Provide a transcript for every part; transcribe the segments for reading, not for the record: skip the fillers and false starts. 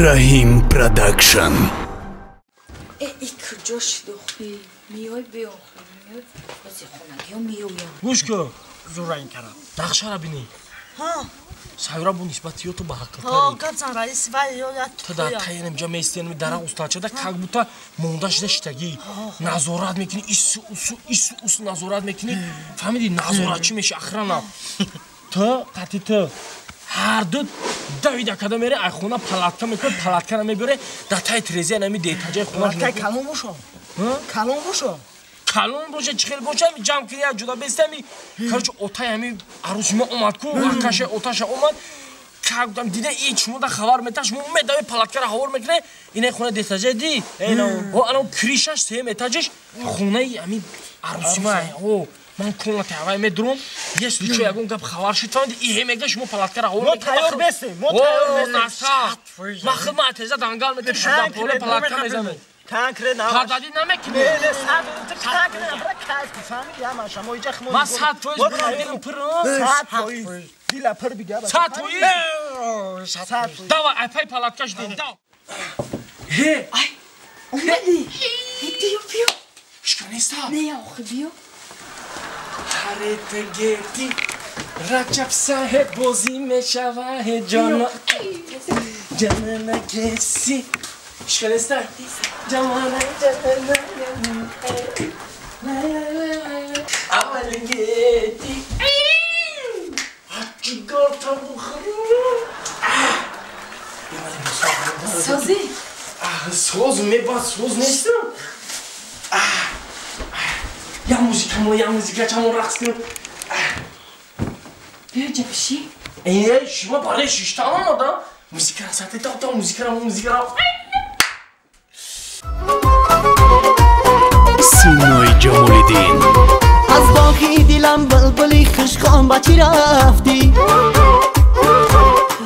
Rahim Production. کجاش داخلی میای بیاخری میای بازی خونگی ها میایم گوش کن زورا این کرد دخشه را بینی ها سایرا بو نسبت یو تو با ها حقیقتاری کتن رئیس ولی یا تو در تاین اینجا میستین در استاد شده как будто مونداش داشتگی نظارت میکنی ایس نظارت میکنی فهمیدی نظارت چی میشه اخرانا تو قطی تو هر دو دوید اکادا میره ای خونه پلاتکا میکنه پلاتکا رو میبره در تای تریزی نمی دیتاجای خونهش پلاتکا کلون باشم کلون باشم کلون باشه چخیل باشه همی جمع کردی از جدا بیسته همی کارچه اوتای همی عروسی ما اومد کو وقتش اوتاش اومد که بودم دیده ای چمو دا خبر میتاش مو میدوی پلاتکا رو هور میکنه اینه خونه دیتاجای دی و الان کریشش سه میتاجش خونه همی عروسی ما من کلا تاوای میدرم یه سوچه یکون گپ خبر شد فهمیدی ای میگه شما پلاتکا رو هور میکنه ما تیار بستیم ما تیار بستیم ما خدمت تیزه دنگال میکنه شما پوله پلاتکا میزنه تانکره نماش پردادی نمیکنی نه ساعت تانکره نماش کاش فهمیدی اما شما اینجا خمون ما ساعت تویز برام دیلم پر ساعت تویز دیلا پر بیگه ساعت تویز ساعت تویز داوا اپای پلاتکاش دیم داو هی ای اومدی بیو بیو اشکانیستا نه آخه بیو حرت گیتی رجب صاحب بازی میشوه جانا جانا گسی اشکانیستا جانا اول گیتی چیکار تا بخورم سازی سوز سوز نیستم یا موزیکا چمون رقص کنم بیا اینجا بشی اینه شما برای شیشتا آمدم موزیکا را ساته تا موزیکا را Sinoy Jamaluddin. از باغی دیلم بلبلی خشخام با چی رفتی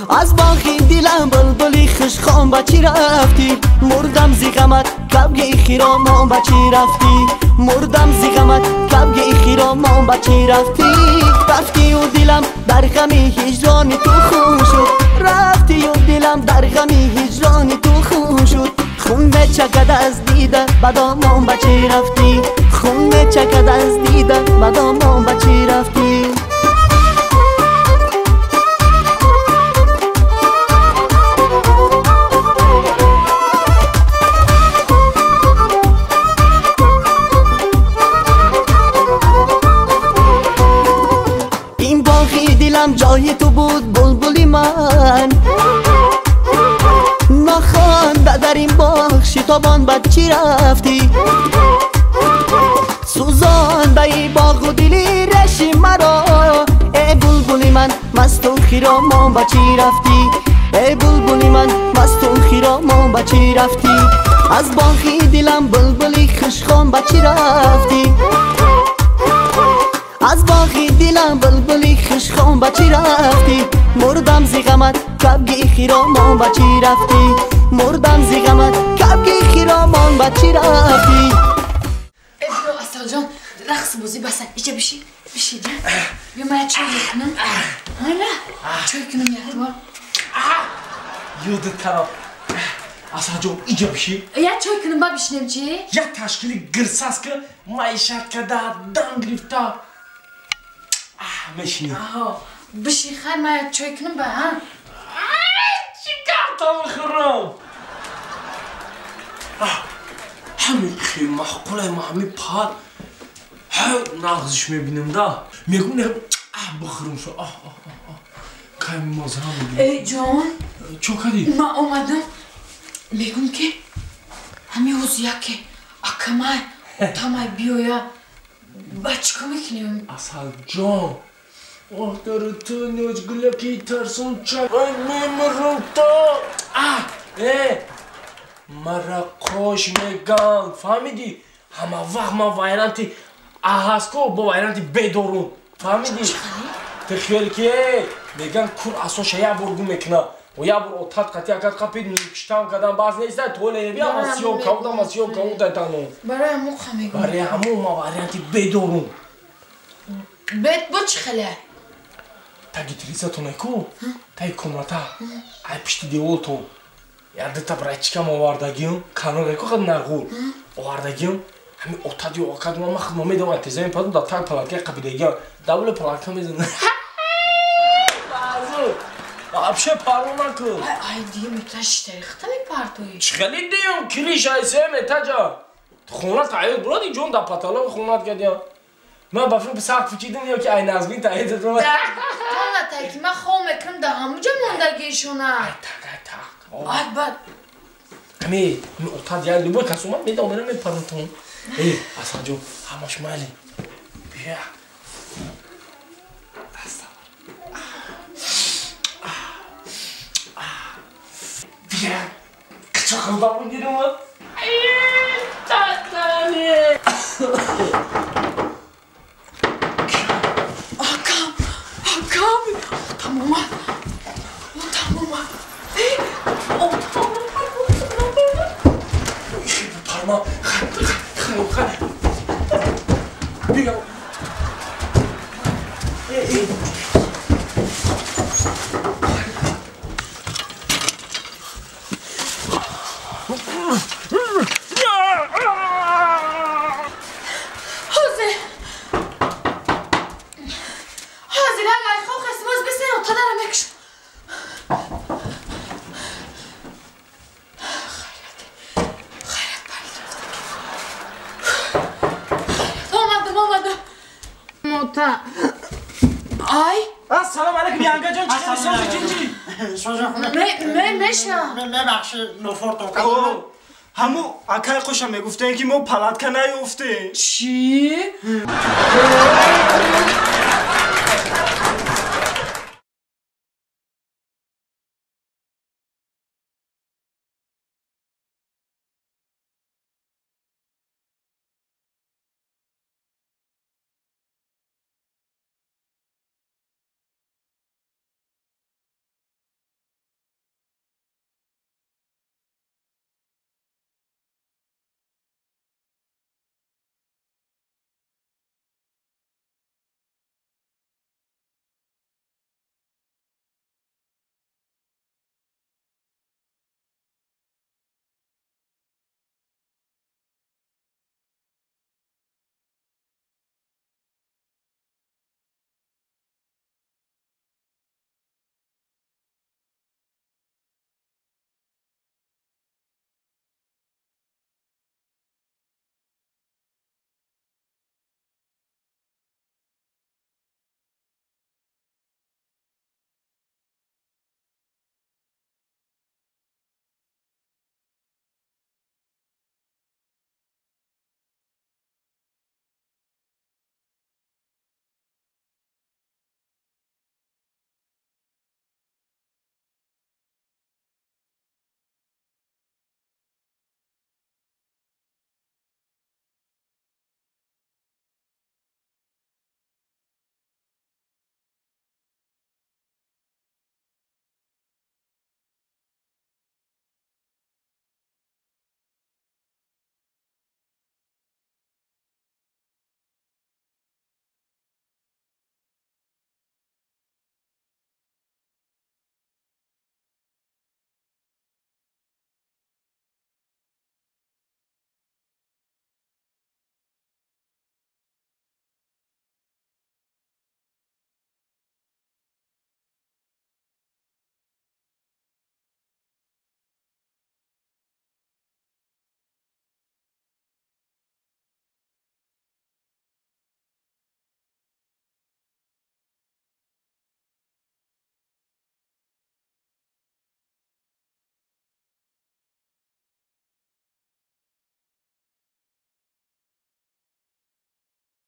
از باغی دیلم بلبلی خشخام با چی رفتی مردم زی غمت کبگی خیرام با چی رفتی مردم زی غمت کبگی خیرام با چی رفتی رفتی و دیلم در غمی هجرانی تو خون شد رفتی و دیلم در غمی هجرانی تو خون شد خون چکد از دیده بدامون با چی رفتی خون چکد از دیده بدامون با چی رفتی این باغی دیلم جای تو بود بلبلی من نخوانده در این باغ شتابان بد چی رفتی سوزانده ای باغ و دلی رشی مرا ای بلبلی من مست و خیرامان با چی رفتی ای بلبلی من مست و خیرامان با چی رفتی از باغی دلم بلبلی خشخام با چی رفتی از باغی دلم بلبلی خشخام با چی رفتی مردم زی غمت کبگی خیرامان با چی رفتی مردم زی غمت کبگی خیرامان با چی رفتی بیا اصلا جان رقص بازی بسن اینجا بشی جان بیا من چای کنم حالا چای کنم یه یودت کرا اصلا جو اینجا بشی یا چای کنم با بشنم چی یا تشکیلی گرساس که معیشت کده دم گرفته میشینی بشی خیر من چای کنم با ها چیکار تا بخورم همین خیلی محقوله ما همین پال نغزش میبینم دا میگونه بخورم شو که مازه هم میگیم ای جان چو کدی؟ ما اومدم میگم که همین حوزیه که اکمای تمای بیویا بچه که میکنیم اصل جان داره تو نوچگله که ترسون چه میمرم تا مرا خوش میگم فهمیدی؟ همه وقت ما وایرانتی احاسکو با وایرانتی بدارون فهمیدی؟ تخیل که میگن کور اسوشه یه برگو میکنه و یه بر اتاد قطعی اکاد قپید نکشتم کدام باز نیسته توله بیا مسیو کودم مسیو کوده تانو برای همون خمیگم برای همون ما وایرانتی بدارون بیت بچ خله تاگی تریزه تو نکو تای کمرتا ای پشتی دیول تو یادت برایچکم آوردگیم کانال کو خد نرگول آوردگیم همین اتادی آکاد ما خد مامی دوام تیزمی پدرم داد تاک پلاتکه قبیلگی دبل پلاتکه میزنه بازو آبشه پارو نکن Ay diye mütaş tarihte mi partoyu? خیلی دیم کلیش ایسه متاجا خونات تعیید برادی جون دا پاتالا خونات کردیم من بافیم به ساق فکیدم یا که این نازمین تعیید رو Tamam da ki ben xom ekrim da hamuca mondagi şuna. tak Ay bak. می اتاد یا لیبو کسوما میده اونم میپرونتون ای اصلا جو همش مالی بیا بیا کچه خدا بگیرم ای تاتانی Akam. Tamam. Tamam. parma خیلی بیا Ay. سلام علیکم یانگا جان چطوری سوزی جنجی شوجا مشا. ببخشید نفرتون همو اکای خوشم میگفته که ما پلاتکه نیفته چی؟